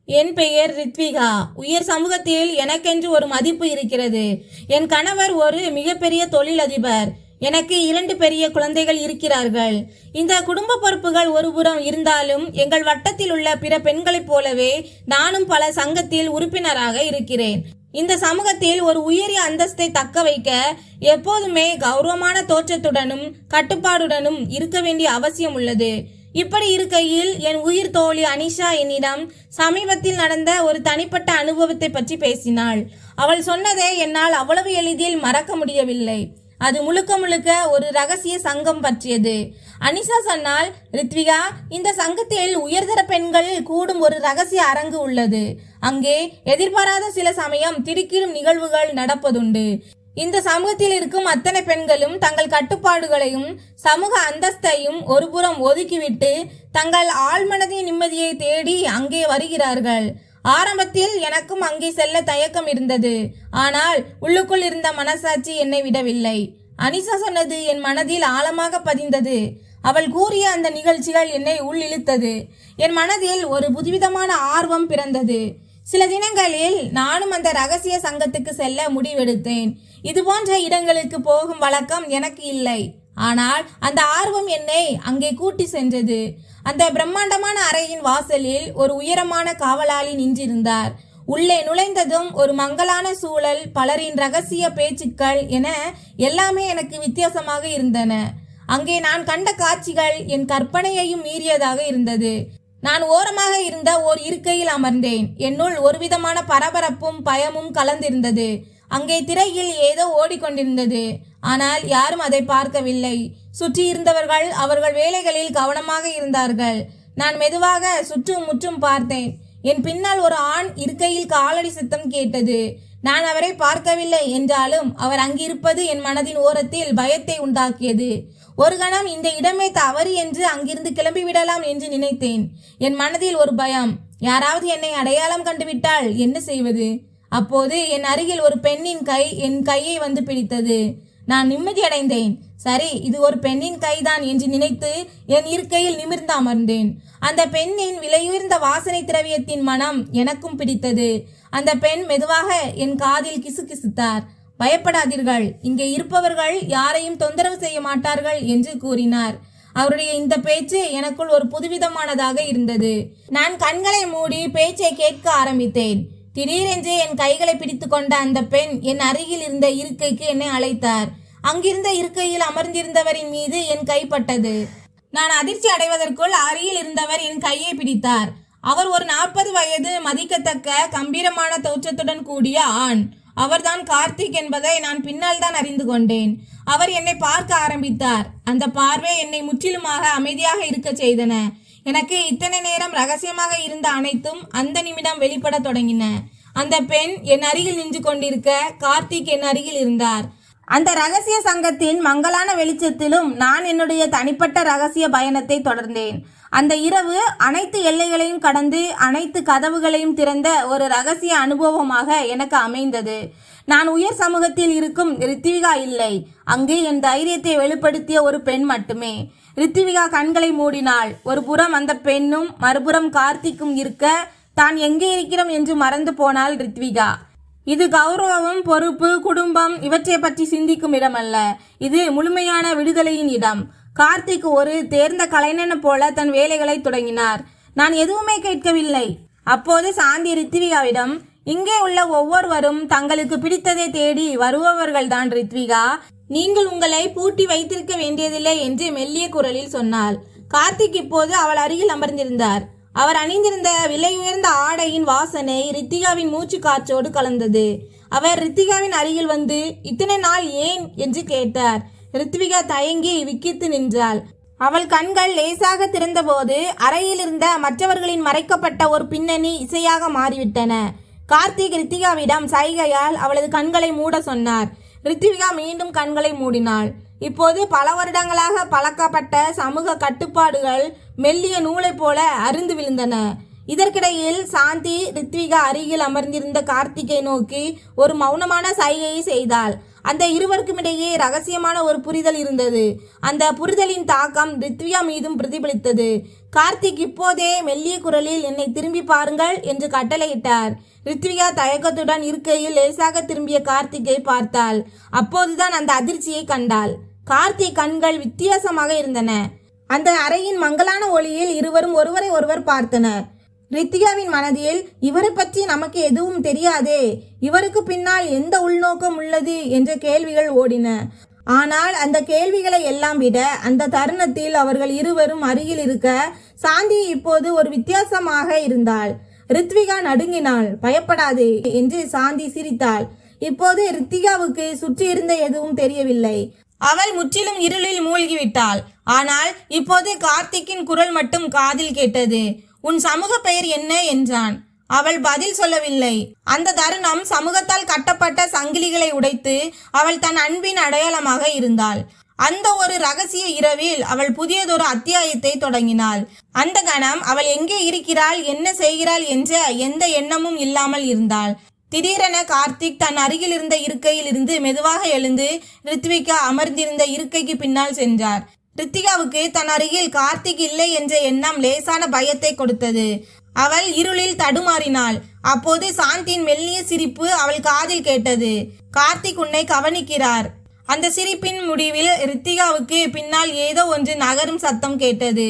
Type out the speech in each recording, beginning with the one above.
என் பெயர் ரித்விகா. உயர் சமூகத்தில் எனக்கென்று ஒரு மதிப்பு இருக்கிறது. என் கணவர் ஒரு மிகப்பெரிய தொழிலதிபர். எனக்கு 2 பெரிய குழந்தைகள் இருக்கிறார்கள். இந்த குடும்ப பொறுப்புகள் ஒருபுறம் இருந்தாலும் எங்கள் வட்டத்தில் உள்ள பிற பெண்களைப் போலவே நானும் பல சங்கத்தில் உறுப்பினராக இருக்கிறேன். இந்த சமூகத்தில் ஒரு உயரிய அந்தஸ்தை தக்க வைக்க எப்போதுமே கௌரவமான தோற்றத்துடனும் கட்டுப்பாடுடனும் இருக்க வேண்டிய அவசியம் உள்ளது. இப்படி இருக்கையில் என் உயிர் தோழி அனிஷா என்னிடம் சமீபத்தில் நடந்த ஒரு தனிப்பட்ட அனுபவத்தை பற்றி பேசினாள். அவள் சொன்னதை என்னால் அவ்வளவு எளிதில் மறக்க முடியவில்லை. அது முழுக்க முழுக்க ஒரு ரகசிய சங்கம் பற்றியது. அனிஷா சொன்னால், ரித்விகா, இந்த சங்கத்தில் உயர்தர பெண்கள் கூடும் ஒரு ரகசிய அரங்கு உள்ளது. அங்கே எதிர்பாராத சில சமயம் திடுக்கிடும் நிகழ்வுகள் நடப்பதுண்டு. இந்த சமூகத்தில் இருக்கும் அத்தனை பெண்களும் தங்கள் கட்டுப்பாடுகளையும் சமூக அந்தஸ்தையும் ஒருபுறம் ஒதுக்கிவிட்டு தங்கள் ஆழ்மனதின் நிம்மதியை தேடி அங்கே வருகிறார்கள். ஆரம்பத்தில் எனக்கும் அங்கே செல்ல தயக்கம் இருந்தது. ஆனால் உள்ளுக்குள் இருந்த மனசாட்சி என்னை விடவில்லை. அனிஷா சொன்னது என் மனதில் ஆழமாக பதிந்தது. அவள் கூறிய அந்த நிகழ்ச்சிகள் என்னை உள் இழுத்தது. என் மனதில் ஒரு புதுவிதமான ஆர்வம் பிறந்தது. சில தினங்களில் நானும் அந்த ரகசிய சங்கத்துக்கு செல்ல முடிவெடுத்தேன். இது போன்ற இடங்களுக்கு போகும் வழக்கம் எனக்கு இல்லை. ஆனால் அந்த ஆர்வம் என்னை அங்கே கூட்டி சென்றது. அந்த பிரம்மாண்டமான அறையின் வாசலில் ஒரு உயரமான காவலாளி நின்றிருந்தார். உள்ளே நுழைந்ததும் ஒரு மங்கலான சூழல், பலரின் ரகசிய பேச்சுக்கள் என எல்லாமே எனக்கு வித்தியாசமாக இருந்தன. அங்கே நான் கண்ட காட்சிகள் என் கற்பனையையும் மீறியதாக இருந்தது. நான் ஓரமாக இருந்த ஓர் இருக்கையில் அமர்ந்தேன். என்னுள் ஒருவிதமான பரபரப்பும் பயமும் கலந்திருந்தது. அங்கே திரையில் ஏதோ ஓடிக்கொண்டிருந்தது. ஆனால் யாரும் அதை பார்க்கவில்லை. சுற்றி இருந்தவர்கள் அவர்கள் வேலைகளில் கவனமாக இருந்தார்கள். நான் மெதுவாக சுற்றும் முற்றும் பார்த்தேன். என் பின்னால் ஒரு ஆண் இருக்கையில் காலடி சத்தம் கேட்டது. நான் அவரை பார்க்கவில்லை என்றாலும் அவர் அங்கிருப்பது என் மனதின் ஓரத்தில் பயத்தை உண்டாக்கியது. ஒரு கணம் இந்த இடமே தவறு என்று அங்கிருந்து கிளம்பிவிடலாம் என்று நினைத்தேன். என் மனதில் ஒரு பயம், யாராவது என்னை அடையாளம் கண்டுவிட்டால் என்ன செய்வது? அப்போது என் அருகில் ஒரு பெண்ணின் கை என் கையை வந்து பிடித்தது. நான் நிம்மதியடைந்தேன். சரி, இது ஒரு பெண்ணின் கைதான் என்று நினைத்து என் இருக்கையில் நிமிர்ந்து அமர்ந்தேன். அந்த பெண்ணின் விலையுயர்ந்த வாசனை திரவியத்தின் மனம் எனக்கும் பிடித்தது. அந்த பெண் மெதுவாக என் காதில் கிசுகிசுத்தார். பயப்படாதீர்கள், இங்கே இருப்பவர்கள் யாரையும் தொந்தரவு செய்ய மாட்டார்கள் என்று கூறினார். அவருடைய இந்த பேச்சு எனக்குள் ஒரு புதுவிதமானதாக இருந்தது. நான் கண்களை மூடி பேச்சை கேட்க ஆரம்பித்தேன். திடீரென்று என் கைகளை பிடித்து கொண்ட அந்த பெண் என் அருகில் இருந்த இருக்கைக்கு என்னை அழைத்தார். அங்கிருந்த இருக்கையில் அமர்ந்திருந்தவரின் மீது என் கைப்பட்டது. நான் அதிர்ச்சி அடைவதற்குள் அருகில் இருந்தவர் என் கையை பிடித்தார். அவர் ஒரு 40 வயது மதிக்கத்தக்க கம்பீரமான தோற்றத்துடன் கூடிய ஆண். அவர்தான் கார்த்திக் என்பதை நான் பின்னால் தான் அறிந்து கொண்டேன். அவர் என்னை பார்க்க ஆரம்பித்தார். அந்த பார்வை என்னை முற்றிலுமாக அமைதியாக இருக்க செய்தன. எனக்கு இத்தனை நேரம் ரகசியமாக இருந்த அனைத்தும் அந்த நிமிடம் வெளிப்பட தொடங்கின. அந்த பெண் என் அருகில் நின்று கொண்டிருக்க, கார்த்திக் என் அருகில் இருந்தார். அந்த ரகசிய சங்கத்தின் மங்கலான வெளிச்சத்திலும் நான் என்னுடைய தனிப்பட்ட ரகசிய பயணத்தை தொடர்ந்தேன். அந்த இரவு அனைத்து எல்லைகளையும் கடந்து அனைத்து கதவுகளையும் திறந்த ஒரு ரகசிய அனுபவமாக எனக்கு அமைந்தது. நான் உயர் சமூகத்தில் இருக்கும் ரித்விகா இல்லை. அங்கே என் தைரியத்தை வெளிப்படுத்திய ஒரு பெண் மட்டுமே. ரித்விகா கண்களை மூடினாள். ஒரு புறம் அந்த பெண்ணும் மறுபுறம் கார்த்திக்கும் இருக்க, தான் எங்கே இருக்கிறோம் என்று மறந்து போனாள் ரித்விகா. இது கௌரவம், பொறுப்பு, குடும்பம் இவற்றை பற்றி சிந்திக்கும் இடமல்ல. இது முழுமையான விடுதலையின் இடம். கார்த்திக் ஒரு தேர்ந்த கலைஞன் போல தன் வேலைகளை தொடங்கினார். நான் எதுவுமே கேட்கவில்லை. அப்போது சாந்தி ரித்விகாவிடம், இங்கே உள்ள ஒவ்வொருவரும் தங்களுக்கு பிடித்ததை தேடி வருபவர்கள்தான் ரித்விகா. நீங்கள் உங்களை பூட்டி வைத்திருக்க வேண்டியதில்லை என்று மெல்லிய குரலில் சொன்னாள். கார்த்திக் இப்போது அவள் அருகில் அமர்ந்திருந்தார். அவர் அணிந்திருந்த விலையுயர்ந்த ஆடையின் வாசனை ரித்திகாவின் மூச்சு காற்றோடு கலந்தது. அவர் ரித்திகாவின் அருகில் வந்து, இத்தனை நாள் ஏன் என்று கேட்டார். ரித்விகா தயங்கி விக்கித்து நின்றாள். அவள் கண்கள் லேசாக திறந்தபோது அறையில் இருந்த மற்றவர்களின் மறைக்கப்பட்ட ஒரு பின்னணி இசையாக மாறிவிட்டன. கார்த்திக் ரித்திகாவிடம் சைகையால் அவளது கண்களை மூட சொன்னார். ரித்விகா மீண்டும் கண்களை மூடினாள். இப்போது பல வருடங்களாக பழக்கப்பட்ட சமூக கட்டுப்பாடுகள் மெல்லிய நூலை போல அருந்து விழுந்தன. இதற்கிடையில் சாந்தி ரித்விகா அருகில் அமர்ந்திருந்த கார்த்திகை நோக்கி ஒரு மௌனமான சைகையை செய்தாள். அந்த இருவருக்கும் இடையே ரகசியமான ஒரு புரிதல் இருந்தது. அந்த புரிதலின் தாக்கம் ரித்விகா மீதும் பிரதிபலித்தது. கார்த்திக் இப்போதே மெல்லிய குரலில் என்னை திரும்பி பாருங்கள் என்று கட்டளையிட்டார். ரித்விகா தயக்கத்துடன் இருக்கையில் லேசாக திரும்பிய கார்த்திக்கை பார்த்தாள். அப்போதுதான் அந்த அதிர்ச்சியை கண்டாள். கார்த்திக் கண்கள் வித்தியாசமாக இருந்தன. அந்த அறையின் மங்கலான ஒளியில் இருவரும் ஒருவரை ஒருவர் பார்த்தனர். ரித்விகாவின் மனதில் இவரை பற்றி நமக்கு எதுவும் தெரியாதே, இவருக்கு பின்னால் எந்த உள்நோக்கம் உள்ளது என்ற கேள்விகள் ஓடின. ஆனால் அந்த கேள்விகளை எல்லாம் விட அந்த தருணத்தில் அவர்கள் இருவரும் அருகில் இருக்க சாந்தி இப்போது ஒரு வித்தியாசமாக இருந்தாள். ரித்விகா நடுங்கினாள். பயப்படாதே என்று சாந்தி சிரித்தாள். இப்போது ரித்விகாவுக்கு சுற்றி இருந்த எதுவும் தெரியவில்லை. அவள் முற்றிலும் இருளில் மூழ்கிவிட்டாள். ஆனால் இப்போது கார்த்திக்கின் குரல் மட்டும் காதில் கேட்டது. உன் சமூக பெயர் என்ன என்றான். அவள் பதில் சொல்லவில்லை. அந்த தருணம் சமூகத்தால் கட்டப்பட்ட சங்கிலிகளை உடைத்து அவள் தன் அன்பின் அடையாளமாக இருந்தாள். அந்த ஒரு ரகசிய இரவில் அவள் புதியதொரு அத்தியாயத்தை தொடங்கினாள். அந்த கணம் அவள் எங்கே இருக்கிறாள், என்ன செய்கிறாள் என்ற எந்த எண்ணமும் இல்லாமல் இருந்தாள். திடீரென கார்த்திக் தன் அருகில் இருந்த இருக்கையில் இருந்து மெதுவாக எழுந்து ரித்விகா அமர்ந்திருந்த இருக்கைக்கு பின்னால் சென்றார். ரித்விகாவுக்கு தன் அருகில் கார்த்திக் இல்லை என்ற எண்ணம் லேசான பயத்தை கொடுத்தது. அவள் இருளில் தடுமாறினாள். அப்போது சாந்தியின் மெல்லிய சிரிப்பு அவள் காதில் கேட்டது. கார்த்திக் உன்னை கவனிக்கிறார். அந்த சிரிப்பின் முடிவில் ரித்விகாவுக்கு பின்னால் ஏதோ ஒன்று நகரும் சத்தம் கேட்டது.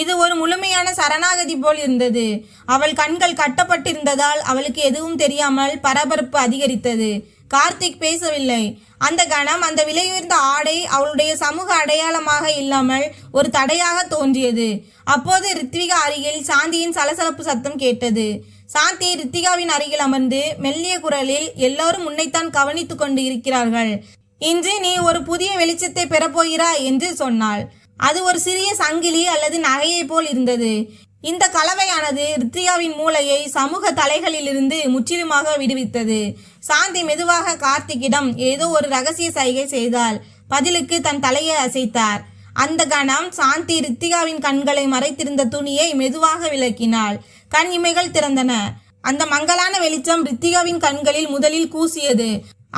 இது ஒரு முழுமையான சரணாகதி போல் இருந்தது. அவள் கண்கள் கட்டப்பட்டிருந்ததால் அவளுக்கு எதுவும் தெரியாமல் பரபரப்பு அதிகரித்தது. கார்த்திக் பேசவில்லை. அந்த கணம் அந்த விலையுயர்ந்த ஆடை அவளுடைய சமூக அடையாளமாக இல்லாமல் ஒரு தடையாக தோன்றியது. அப்போது ரித்விகா அருகில் சாந்தியின் சலசலப்பு சத்தம் கேட்டது. சாந்தி ரித்விகாவின் அருகில் அமர்ந்து மெல்லிய குரலில் எல்லோரும் உன்னைத்தான் கவனித்துக் கொண்டு இருக்கிறார்கள். இன்று நீ ஒரு புதிய வெளிச்சத்தை பெறப்போகிறாய் என்று சொன்னாள். அது ஒரு சிறிய சங்கிலி அல்லது நகையை போல் இருந்தது. இந்த கலவையானது ரித்விகாவின் மூளையை சமூக தலைகளிலிருந்து முற்றிலுமாக விடுவித்தது. சாந்தி மெதுவாக கார்த்திக்கிடம் ஏதோ ஒரு ரகசிய சைகை செய்தாள். பதிலுக்கு தன் தலையை அசைத்தார். அந்த கணம் சாந்தி ரித்விகாவின் கண்களை மறைத்திருந்த துணியை மெதுவாக விலக்கினாள். கண் இமைகள் திறந்தன. அந்த மங்கலான வெளிச்சம் ரித்விகாவின் கண்களில் முதலில் கூசியது.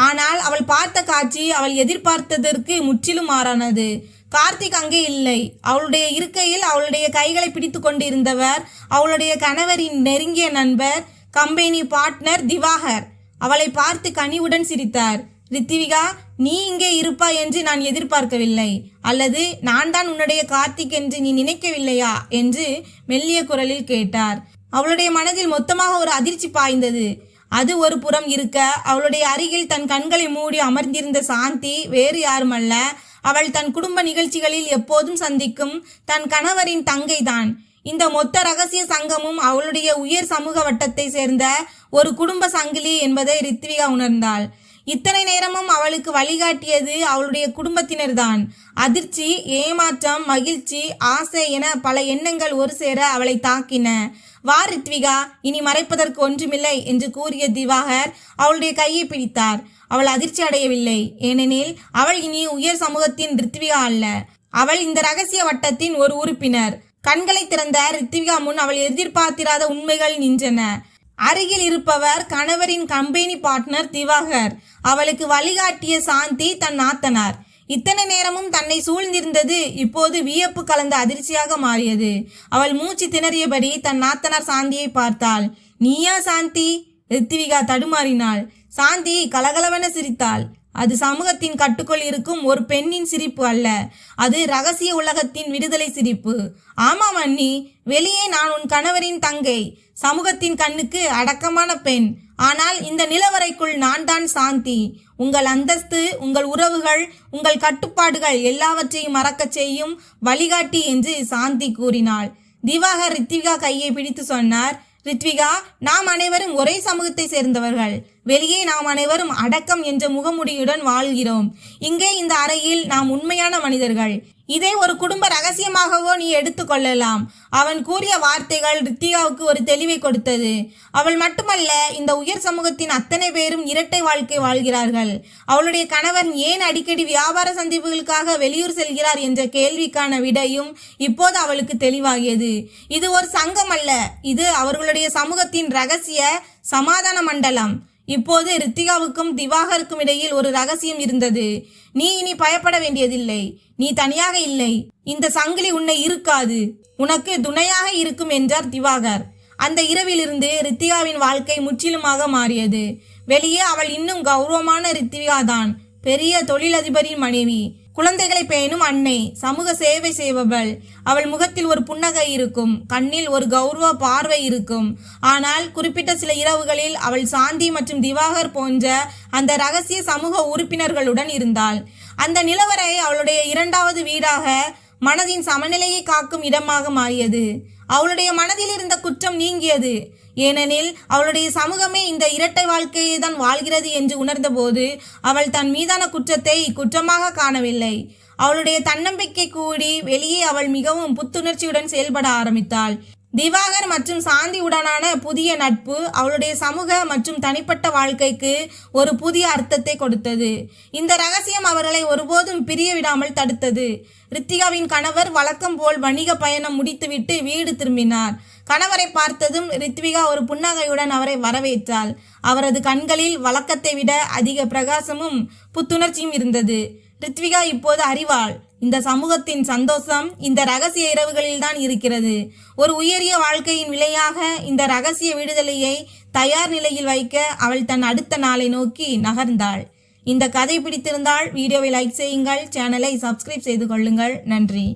ஆனால் அவள் பார்த்த காட்சி அவள் எதிர்பார்த்ததற்கு முற்றிலும் மாறானது. கார்த்திக் அங்கே இல்லை. அவளுடைய இருக்கையில் அவளுடைய கைகளை பிடித்து கொண்டிருந்தவர் அவளுடைய கணவரின் நெருங்கிய நண்பர், கம்பெனி பார்ட்னர் திவாகர். அவளை பார்த்து கனிவுடன் சிரித்தார். ரித்விகா, நீ இங்கே இருப்பாய் என்று நான் எதிர்பார்க்கவில்லை. அல்லது நான் தான் உன்னுடைய கார்த்திக் என்று நீ நினைக்கவில்லையா என்று மெல்லிய குரலில் கேட்டார். அவளுடைய மனதில் மொத்தமாக ஒரு அதிர்ச்சி பாய்ந்தது. அது ஒரு புறம் இருக்க, அவளுடைய அருகில் தன் கண்களை மூடி அமர்ந்திருந்த சாந்தி வேறு யாருமல்ல, அவள் தன் குடும்ப நிகழ்ச்சிகளில் எப்போதும் சந்திக்கும் தன் கணவரின் தங்கைதான். இந்த மொத்த ரகசிய சங்கமும் அவளுடைய உயர் சமூக வட்டத்தை சேர்ந்த ஒரு குடும்ப சங்கிலி என்பதை ரித்விகா உணர்ந்தாள். இத்தனை நேரமும் அவளுக்கு வழிகாட்டியது அவளுடைய குடும்பத்தினர்தான். அதிர்ச்சி, ஏமாற்றம், மகிழ்ச்சி, ஆசை என பல எண்ணங்கள் ஒரு சேர அவளை தாக்கின. வா ரித்விகா, இனி மறைப்பதற்கு ஒன்றுமில்லை என்று கூறிய திவாகர் அவளுடைய கையை பிடித்தார். அவள் அதிர்ச்சி அடையவில்லை. ஏனெனில் அவள் இனி உயர் சமூகத்தின் ரித்விகா அல்ல. அவள் இந்த ரகசிய வட்டத்தின் ஒரு உறுப்பினர். கண்களை திறந்த ரித்விகா முன் அவள் எதிர்பார்த்திராத உண்மைகள் நின்றன. அருகில் இருப்பவர் கணவரின் கம்பெனி பார்ட்னர் திவாகர். அவளுக்கு வழிகாட்டிய சாந்தி தன் நாத்தனார். இத்தனை நேரமும் தன்னை சூழ்ந்திருந்தது இப்போது வியப்பு கலந்த அதிர்ச்சியாக மாறியது. அவள் மூச்சு திணறியபடி தன் நாத்தனார் சாந்தியை பார்த்தாள். நீயா சாந்தி? ரித்விகா தடுமாறினாள். சாந்தி கலகலவென சிரித்தாள். அது சமூகத்தின் கட்டுக்குள் இருக்கும் ஒரு பெண்ணின் சிரிப்பு அல்ல, அது ரகசிய உலகத்தின் விடுதலை சிரிப்பு. ஆமாம் அண்ணி, வெளியே நான் உன் கணவரின் தங்கை, சமூகத்தின் கண்ணுக்கு அடக்கமான பெண். ஆனால் இந்த நிலவரைக்குள் நான் தான் சாந்தி. உங்கள் அந்தஸ்து, உங்கள் உறவுகள், உங்கள் கட்டுப்பாடுகள் எல்லாவற்றையும் மறக்கச் செய்யும் வழிகாட்டி என்று சாந்தி கூறினாள். திவாகர் ரித்விகா கையை பிடித்து சொன்னார். ரித்விகா, நாம் அனைவரும் ஒரே சமூகத்தை சேர்ந்தவர்கள். வெளியே நாம் அனைவரும் அடக்கம் என்ற முகமுடியுடன் வாழ்கிறோம். இங்கே இந்த அறையில் நாம் உண்மையான மனிதர்கள். இதை ஒரு குடும்ப ரகசியமாகவோ நீ எடுத்துக்கொள்ளலாம். அவன் கூறிய வார்த்தைகள் ரித்விகாவுக்கு ஒரு தெளிவை கொடுத்தது. அவள் மட்டுமல்ல, இந்த உயர் சமூகத்தின் அத்தனை பேரும் இரட்டை வாழ்க்கை வாழ்கிறார்கள். அவளுடைய கணவன் ஏன் அடிக்கடி வியாபார சந்திப்புகளுக்காக வெளியூர் செல்கிறார் என்ற கேள்விக்கான விடையும் இப்போது அவளுக்கு தெளிவாகியது. இது ஒரு சங்கம் அல்ல, இது அவர்களுடைய சமூகத்தின் ரகசிய சமாதான மண்டலம். இப்போது ரித்திகாவுக்கும் திவாகருக்கும் இடையில் ஒரு ரகசியம் இருந்தது. நீ இனி பயப்பட வேண்டியதில்லை. நீ தனியாக இல்லை. இந்த சங்கிலி உன்னை இருக்காது, உனக்கு துணையாக இருக்கும் என்றார் திவாகர். அந்த இரவிலிருந்து ரித்திகாவின் வாழ்க்கை முற்றிலுமாக மாறியது. வெளியே அவள் இன்னும் கௌரவமான ரித்திகாதான். பெரிய தொழிலதிபரின் மனைவி, குழந்தைகளை பேணும் அன்னை, சமூக சேவை செய்பவள். அவள் முகத்தில் ஒரு புன்னகை இருக்கும், கண்ணில் ஒரு கௌரவ பார்வை இருக்கும். ஆனால் குறிப்பிட்ட சில இரவுகளில் அவள் சாந்தி மற்றும் திவாகர் போன்ற அந்த ரகசிய சமூக உறுப்பினர்களுடன் இருந்தாள். அந்த நிலவரை அவளுடைய இரண்டாவது வீடாக, மனதின் சமநிலையை காக்கும் இடமாக மாறியது. அவளுடைய மனதில் இருந்த குற்றம் நீங்கியது. ஏனெனில் அவளுடைய சமூகமே இந்த இரட்டை வாழ்க்கையை தான் வாழ்கிறது என்று உணர்ந்தபோது அவள் தன் மீதான குற்றத்தை குற்றமாக காணவில்லை. அவளுடைய தன்னம்பிக்கை கூடி வெளியே அவள் மிகவும் புத்துணர்ச்சியுடன் செயல்பட ஆரம்பித்தாள். திவாகர் மற்றும் சாந்தி உடனான புதிய நட்பு அவளுடைய சமூக மற்றும் தனிப்பட்ட வாழ்க்கைக்கு ஒரு புதிய அர்த்தத்தை கொடுத்தது. இந்த ரகசியம் அவர்களை ஒருபோதும் பிரிய விடாமல் தடுத்தது. ரித்திகாவின் கணவர் வழக்கம் போல் வணிக பயணம் முடித்துவிட்டு வீடு திரும்பினார். கணவரை பார்த்ததும் ரித்விகா ஒரு புன்னகையுடன் அவரை வரவேற்றாள். அவரது கண்களில் வழக்கத்தை விட அதிக பிரகாசமும் புத்துணர்ச்சியும் இருந்தது. ரித்விகா இப்போது அறிவாள், இந்த சமூகத்தின் சந்தோஷம் இந்த ரகசிய இரவுகளில்தான் இருக்கிறது. ஒரு உயரிய வாழ்க்கையின் விலையாக இந்த ரகசிய விடுதலையை தயார் நிலையில் வைக்க அவள் தன் அடுத்த நாளை நோக்கி நகர்ந்தாள். இந்த கதை பிடித்திருந்தால் வீடியோவை லைக் செய்யுங்கள், சேனலை சப்ஸ்கிரைப் செய்து கொள்ளுங்கள். நன்றி.